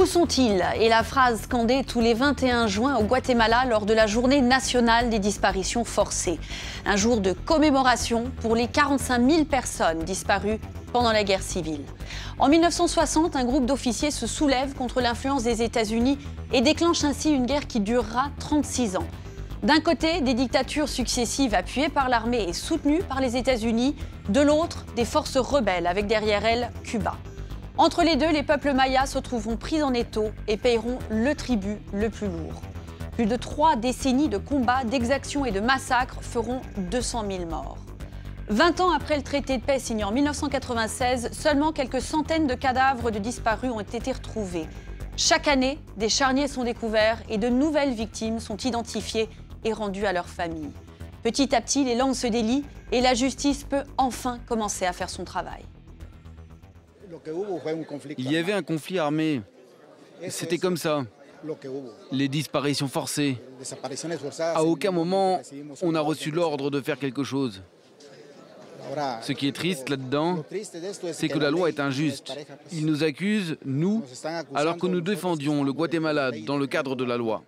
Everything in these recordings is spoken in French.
sont-ils? Est la phrase scandée tous les 21 juin au Guatemala lors de la journée nationale des disparitions forcées. Un jour de commémoration pour les 45 000 personnes disparues pendant la guerre civile. En 1960, un groupe d'officiers se soulève contre l'influence des États-Unis et déclenche ainsi une guerre qui durera 36 ans. D'un côté, des dictatures successives appuyées par l'armée et soutenues par les États-Unis. De l'autre, des forces rebelles avec derrière elles Cuba. Entre les deux, les peuples mayas se trouveront pris en étau et paieront le tribut le plus lourd. Plus de 3 décennies de combats, d'exactions et de massacres feront 200 000 morts. 20 ans après le traité de paix signé en 1996, seulement quelques centaines de cadavres de disparus ont été retrouvés. Chaque année, des charniers sont découverts et de nouvelles victimes sont identifiées et rendues à leurs familles. Petit à petit, les langues se délient et la justice peut enfin commencer à faire son travail. Il y avait un conflit armé. C'était comme ça. Les disparitions forcées. À aucun moment, on a reçu l'ordre de faire quelque chose. Ce qui est triste là-dedans, c'est que la loi est injuste. Ils nous accusent, nous, alors que nous défendions le Guatemala dans le cadre de la loi.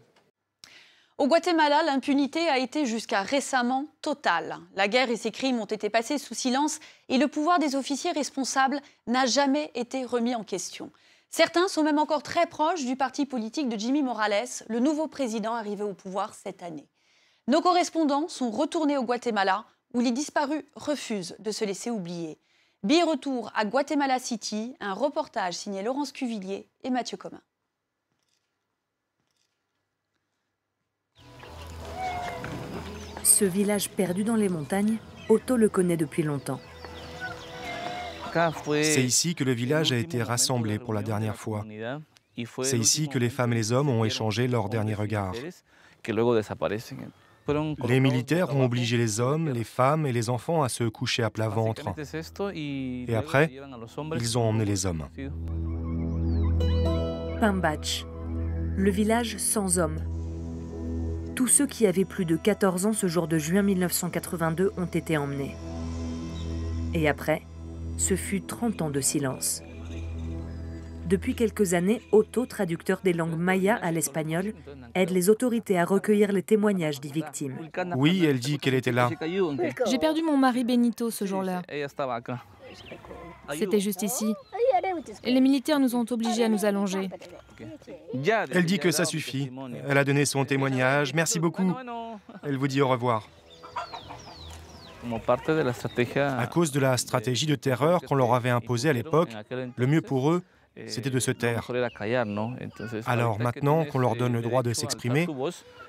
Au Guatemala, l'impunité a été jusqu'à récemment totale. La guerre et ses crimes ont été passés sous silence et le pouvoir des officiers responsables n'a jamais été remis en question. Certains sont même encore très proches du parti politique de Jimmy Morales, le nouveau président arrivé au pouvoir cette année. Nos correspondants sont retournés au Guatemala, où les disparus refusent de se laisser oublier. Retour à Guatemala City, un reportage signé Laurence Cuvillier et Mathieu Comin. Ce village perdu dans les montagnes, Otto le connaît depuis longtemps. C'est ici que le village a été rassemblé pour la dernière fois. C'est ici que les femmes et les hommes ont échangé leur dernier regard. Les militaires ont obligé les hommes, les femmes et les enfants à se coucher à plat ventre. Et après, ils ont emmené les hommes. Pambach, le village sans hommes. Tous ceux qui avaient plus de 14 ans ce jour de juin 1982 ont été emmenés. Et après, ce fut 30 ans de silence. Depuis quelques années, Otto, traducteur des langues maya à l'espagnol, aide les autorités à recueillir les témoignages des victimes. Oui, elle dit qu'elle était là. J'ai perdu mon mari Benito ce jour-là. C'était juste ici. Et les militaires nous ont obligés à nous allonger. Elle dit que ça suffit. Elle a donné son témoignage. Merci beaucoup. Elle vous dit au revoir. À cause de la stratégie de terreur qu'on leur avait imposée à l'époque, le mieux pour eux, c'était de se taire. Alors maintenant qu'on leur donne le droit de s'exprimer,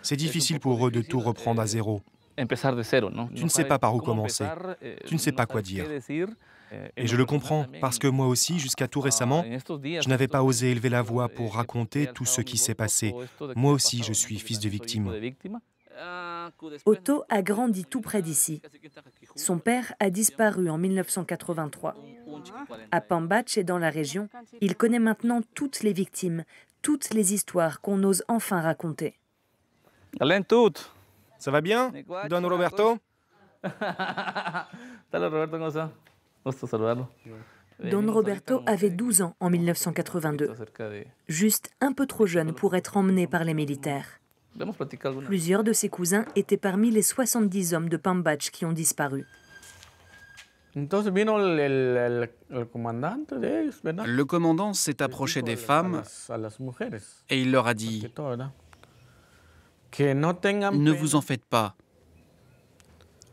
c'est difficile pour eux de tout reprendre à zéro. Tu ne sais pas par où commencer. Tu ne sais pas quoi dire. Et je le comprends, parce que moi aussi, jusqu'à tout récemment, je n'avais pas osé élever la voix pour raconter tout ce qui s'est passé. Moi aussi, je suis fils de victime. Otto a grandi tout près d'ici. Son père a disparu en 1983. À Pambach et dans la région, il connaît maintenant toutes les victimes, toutes les histoires qu'on ose enfin raconter. Ça va bien, Don Roberto? Don Roberto avait 12 ans en 1982, juste un peu trop jeune pour être emmené par les militaires. Plusieurs de ses cousins étaient parmi les 70 hommes de Pambach qui ont disparu. Le commandant s'est approché des femmes et il leur a dit « Ne vous en faites pas.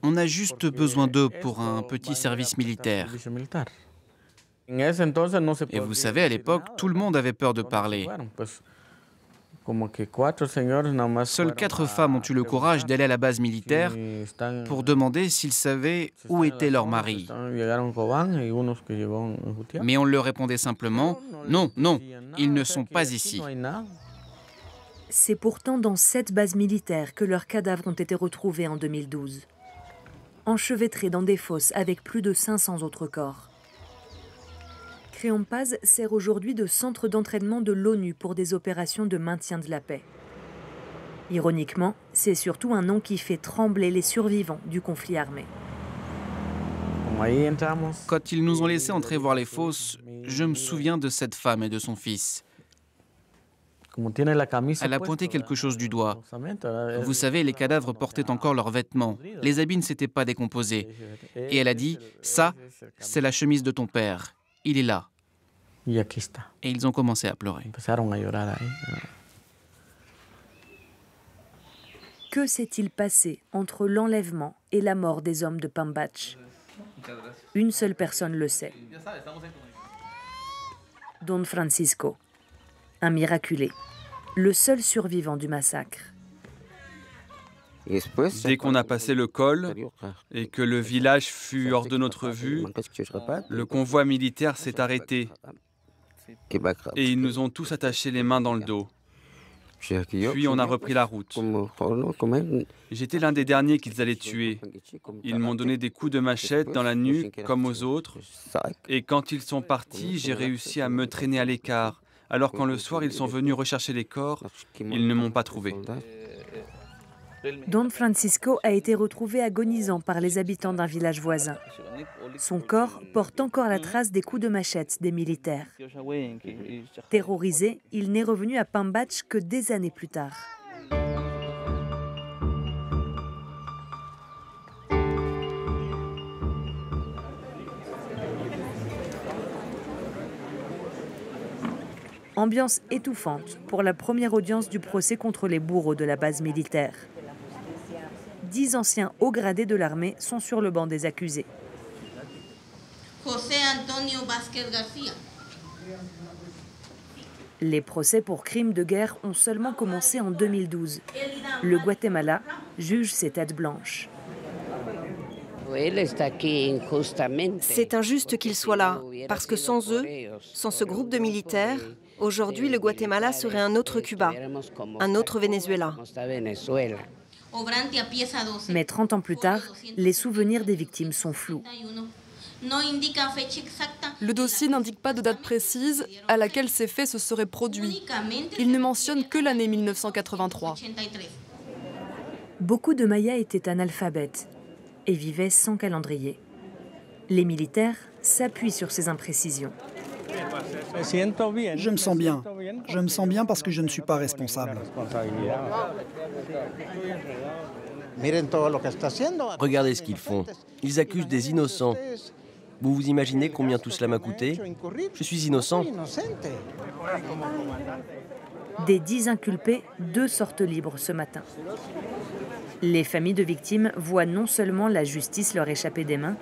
On a juste besoin d'eux pour un petit service militaire. » Et vous savez, à l'époque, tout le monde avait peur de parler. Seules 4 femmes ont eu le courage d'aller à la base militaire pour demander s'ils savaient où étaient leurs maris. Mais on leur répondait simplement « Non, non, ils ne sont pas ici. » C'est pourtant dans cette base militaire que leurs cadavres ont été retrouvés en 2012. Enchevêtrés dans des fosses avec plus de 500 autres corps. Créampaz sert aujourd'hui de centre d'entraînement de l'ONU pour des opérations de maintien de la paix. Ironiquement, c'est surtout un nom qui fait trembler les survivants du conflit armé. Quand ils nous ont laissé entrer voir les fosses, je me souviens de cette femme et de son fils. Elle a pointé quelque chose du doigt. Vous savez, les cadavres portaient encore leurs vêtements. Les habits ne s'étaient pas décomposés. Et elle a dit, ça, c'est la chemise de ton père. Il est là. Et ils ont commencé à pleurer. Que s'est-il passé entre l'enlèvement et la mort des hommes de Pambach? Une seule personne le sait. Don Francisco, un miraculé, le seul survivant du massacre. Dès qu'on a passé le col et que le village fut hors de notre vue, le convoi militaire s'est arrêté et ils nous ont tous attachés les mains dans le dos. Puis on a repris la route. J'étais l'un des derniers qu'ils allaient tuer. Ils m'ont donné des coups de machette dans la nuque comme aux autres. Et quand ils sont partis, j'ai réussi à me traîner à l'écart. Alors quand le soir ils sont venus rechercher les corps, ils ne m'ont pas trouvé. Don Francisco a été retrouvé agonisant par les habitants d'un village voisin. Son corps porte encore la trace des coups de machette des militaires. Terrorisé, il n'est revenu à Pambach que des années plus tard. Ambiance étouffante pour la première audience du procès contre les bourreaux de la base militaire. 10 anciens hauts gradés de l'armée sont sur le banc des accusés. Les procès pour crimes de guerre ont seulement commencé en 2012. Le Guatemala juge ces têtes blanches. C'est injuste qu'ils soient là, parce que sans eux, sans ce groupe de militaires, aujourd'hui le Guatemala serait un autre Cuba, un autre Venezuela. Mais 30 ans plus tard, les souvenirs des victimes sont flous. Le dossier n'indique pas de date précise à laquelle ces faits se seraient produits. Il ne mentionne que l'année 1983. Beaucoup de Mayas étaient analphabètes et vivaient sans calendrier. Les militaires s'appuient sur ces imprécisions. Je me sens bien. Je me sens bien parce que je ne suis pas responsable. Regardez ce qu'ils font. Ils accusent des innocents. Vous vous imaginez combien tout cela m'a coûté? Je suis innocent. Des 10 inculpés, 2 sortent libres ce matin. Les familles de victimes voient non seulement la justice leur échapper des mains,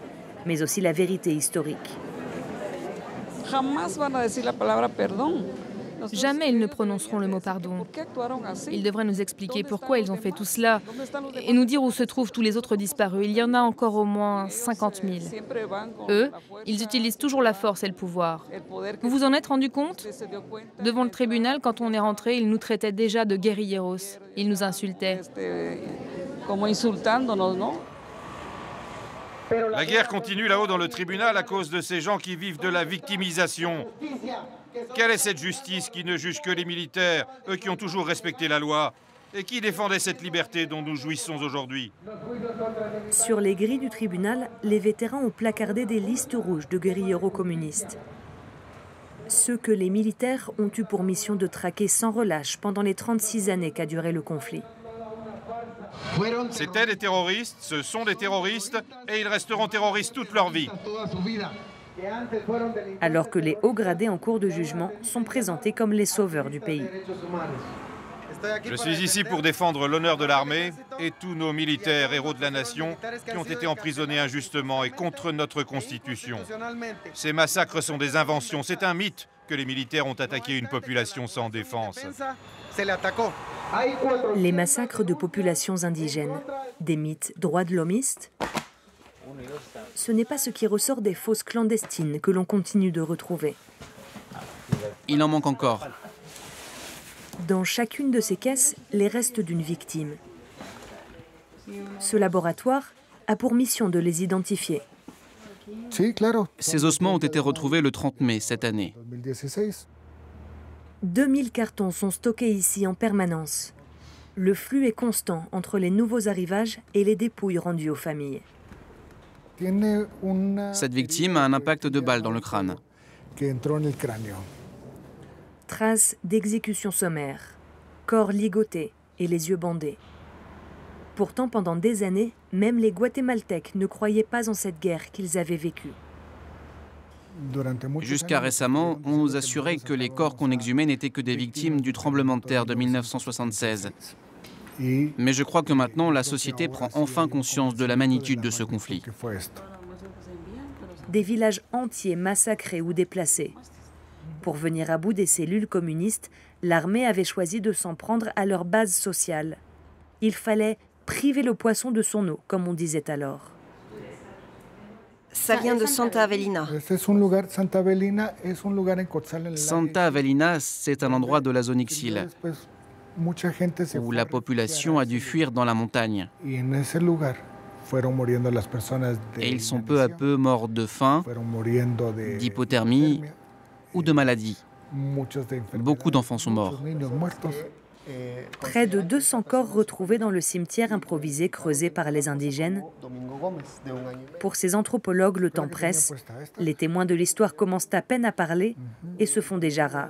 mais aussi la vérité historique. Jamais ils ne prononceront le mot pardon. Ils devraient nous expliquer pourquoi ils ont fait tout cela et nous dire où se trouvent tous les autres disparus. Il y en a encore au moins 50 000. Eux, ils utilisent toujours la force et le pouvoir. Vous vous en êtes rendu compte? Devant le tribunal, quand on est rentré, ils nous traitaient déjà de guérilleros. Ils nous insultaient. La guerre continue là-haut dans le tribunal à cause de ces gens qui vivent de la victimisation. Quelle est cette justice qui ne juge que les militaires, eux qui ont toujours respecté la loi, et qui défendaient cette liberté dont nous jouissons aujourd'hui? Sur les grilles du tribunal, les vétérans ont placardé des listes rouges de guérilleros communistes. Ceux que les militaires ont eu pour mission de traquer sans relâche pendant les 36 années qu'a duré le conflit. C'étaient des terroristes, ce sont des terroristes, et ils resteront terroristes toute leur vie. Alors que les hauts gradés en cours de jugement sont présentés comme les sauveurs du pays. Je suis ici pour défendre l'honneur de l'armée et tous nos militaires héros de la nation qui ont été emprisonnés injustement et contre notre Constitution. Ces massacres sont des inventions, c'est un mythe que les militaires ont attaqué une population sans défense. Les massacres de populations indigènes, des mythes droits de l'hommistes, ce n'est pas ce qui ressort des fosses clandestines que l'on continue de retrouver. Il en manque encore. Dans chacune de ces caisses, les restes d'une victime. Ce laboratoire a pour mission de les identifier. Ces ossements ont été retrouvés le 30 mai cette année. 2000 cartons sont stockés ici en permanence. Le flux est constant entre les nouveaux arrivages et les dépouilles rendues aux familles. Cette victime a un impact de balle dans le crâne. Traces d'exécutions sommaires, corps ligotés et les yeux bandés. Pourtant, pendant des années, même les Guatémaltèques ne croyaient pas en cette guerre qu'ils avaient vécue. Jusqu'à récemment, on nous assurait que les corps qu'on exhumait n'étaient que des victimes du tremblement de terre de 1976. Mais je crois que maintenant, la société prend enfin conscience de la magnitude de ce conflit. Des villages entiers massacrés ou déplacés. Pour venir à bout des cellules communistes, l'armée avait choisi de s'en prendre à leur base sociale. Il fallait priver le poisson de son eau, comme on disait alors. Ça vient de Santa Avelina. Santa Avelina, c'est un endroit de la zone Ixil, où la population a dû fuir dans la montagne. Et ils sont peu à peu morts de faim, d'hypothermie ou de maladie. Beaucoup d'enfants sont morts. Près de 200 corps retrouvés dans le cimetière improvisé creusé par les indigènes. Pour ces anthropologues, le temps presse. Les témoins de l'histoire commencent à peine à parler et se font déjà rares.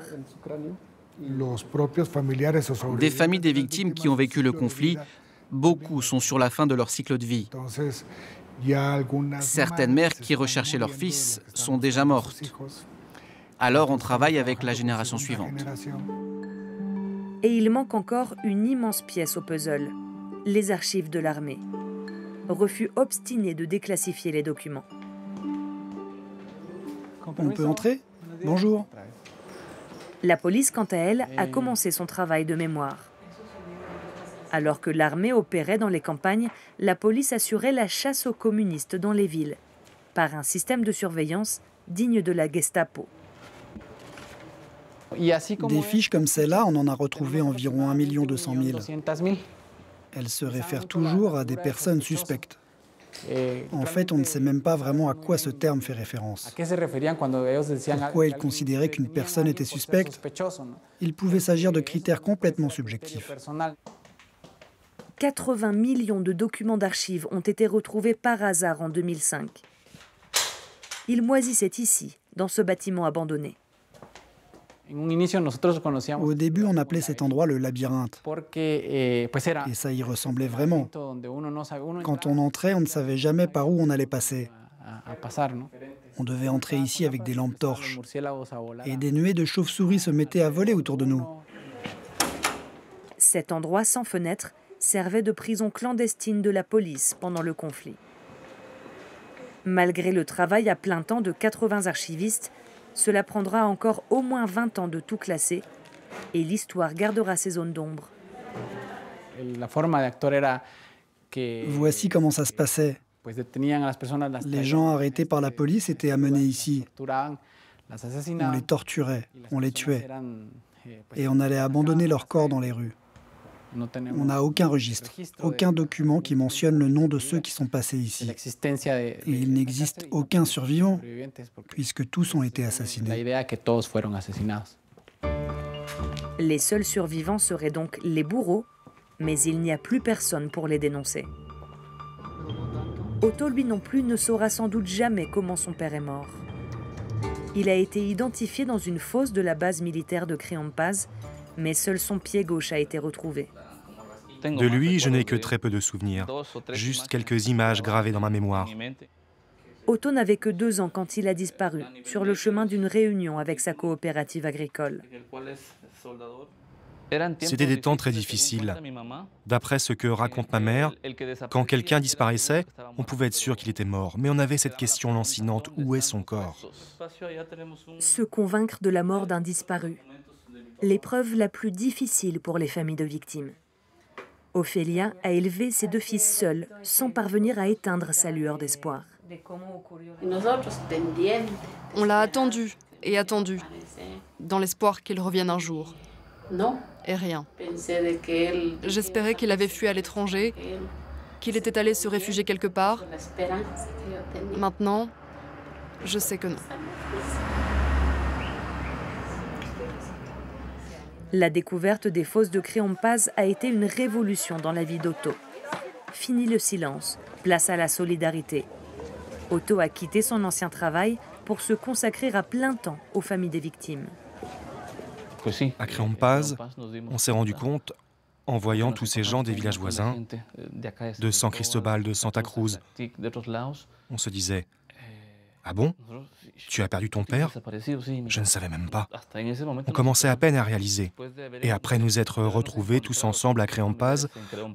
Des familles des victimes qui ont vécu le conflit, beaucoup sont sur la fin de leur cycle de vie. Certaines mères qui recherchaient leurs fils sont déjà mortes. Alors on travaille avec la génération suivante. Et il manque encore une immense pièce au puzzle, les archives de l'armée. Refus obstiné de déclassifier les documents. On peut entrer? Bonjour. La police, quant à elle, a commencé son travail de mémoire. Alors que l'armée opérait dans les campagnes, la police assurait la chasse aux communistes dans les villes, par un système de surveillance digne de la Gestapo. Des fiches comme celle-là, on en a retrouvé environ 1 200 000. Elles se réfèrent toujours à des personnes suspectes. En fait, on ne sait même pas vraiment à quoi ce terme fait référence. Pourquoi ils considéraient qu'une personne était suspecte? Il pouvait s'agir de critères complètement subjectifs. 80 millions de documents d'archives ont été retrouvés par hasard en 2005. Ils moisissaient ici, dans ce bâtiment abandonné. Au début, on appelait cet endroit le labyrinthe. Et ça y ressemblait vraiment. Quand on entrait, on ne savait jamais par où on allait passer. On devait entrer ici avec des lampes torches. Et des nuées de chauves-souris se mettaient à voler autour de nous. Cet endroit sans fenêtre servait de prison clandestine de la police pendant le conflit. Malgré le travail à plein temps de 80 archivistes, cela prendra encore au moins 20 ans de tout classer et l'histoire gardera ses zones d'ombre. Voici comment ça se passait. Les gens arrêtés par la police étaient amenés ici. On les torturait, on les tuait. Et on allait abandonner leurs corps dans les rues. On n'a aucun registre, aucun document qui mentionne le nom de ceux qui sont passés ici. Et il n'existe aucun survivant, puisque tous ont été assassinés. Les seuls survivants seraient donc les bourreaux, mais il n'y a plus personne pour les dénoncer. Otto, lui non plus, ne saura sans doute jamais comment son père est mort. Il a été identifié dans une fosse de la base militaire de Créampaz, mais seul son pied gauche a été retrouvé. De lui, je n'ai que très peu de souvenirs, juste quelques images gravées dans ma mémoire. Otto n'avait que 2 ans quand il a disparu, sur le chemin d'une réunion avec sa coopérative agricole. C'était des temps très difficiles. D'après ce que raconte ma mère, quand quelqu'un disparaissait, on pouvait être sûr qu'il était mort. Mais on avait cette question lancinante, où est son corps? Se convaincre de la mort d'un disparu. L'épreuve la plus difficile pour les familles de victimes. Ophélia a élevé ses 2 fils seuls, sans parvenir à éteindre sa lueur d'espoir. On l'a attendu et attendu, dans l'espoir qu'il revienne un jour. Et rien. J'espérais qu'il avait fui à l'étranger, qu'il était allé se réfugier quelque part. Maintenant, je sais que non. La découverte des fosses de Créampaz a été une révolution dans la vie d'Otto. Fini le silence, place à la solidarité. Otto a quitté son ancien travail pour se consacrer à plein temps aux familles des victimes. À Créampaz, on s'est rendu compte, en voyant tous ces gens des villages voisins, de San Cristobal, de Santa Cruz, on se disait « Ah bon? Tu as perdu ton père? Je ne savais même pas. » On commençait à peine à réaliser. Et après nous être retrouvés tous ensemble à Créampaz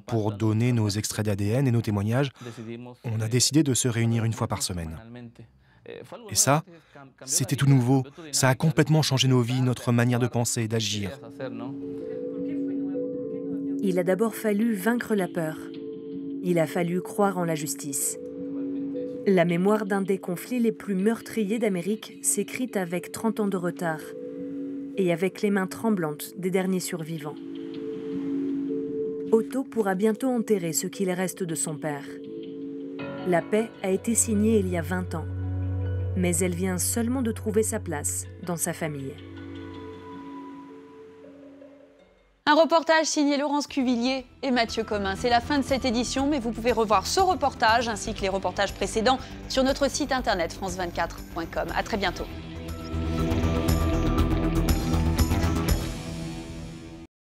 pour donner nos extraits d'ADN et nos témoignages, on a décidé de se réunir une fois par semaine. Et ça, c'était tout nouveau. Ça a complètement changé nos vies, notre manière de penser et d'agir. Il a d'abord fallu vaincre la peur. Il a fallu croire en la justice. La mémoire d'un des conflits les plus meurtriers d'Amérique s'écrit avec 30 ans de retard et avec les mains tremblantes des derniers survivants. Otto pourra bientôt enterrer ce qu'il reste de son père. La paix a été signée il y a 20 ans, mais elle vient seulement de trouver sa place dans sa famille. Un reportage signé Laurence Cuvillier et Mathieu Commun. C'est la fin de cette édition, mais vous pouvez revoir ce reportage ainsi que les reportages précédents sur notre site internet france24.com. À très bientôt.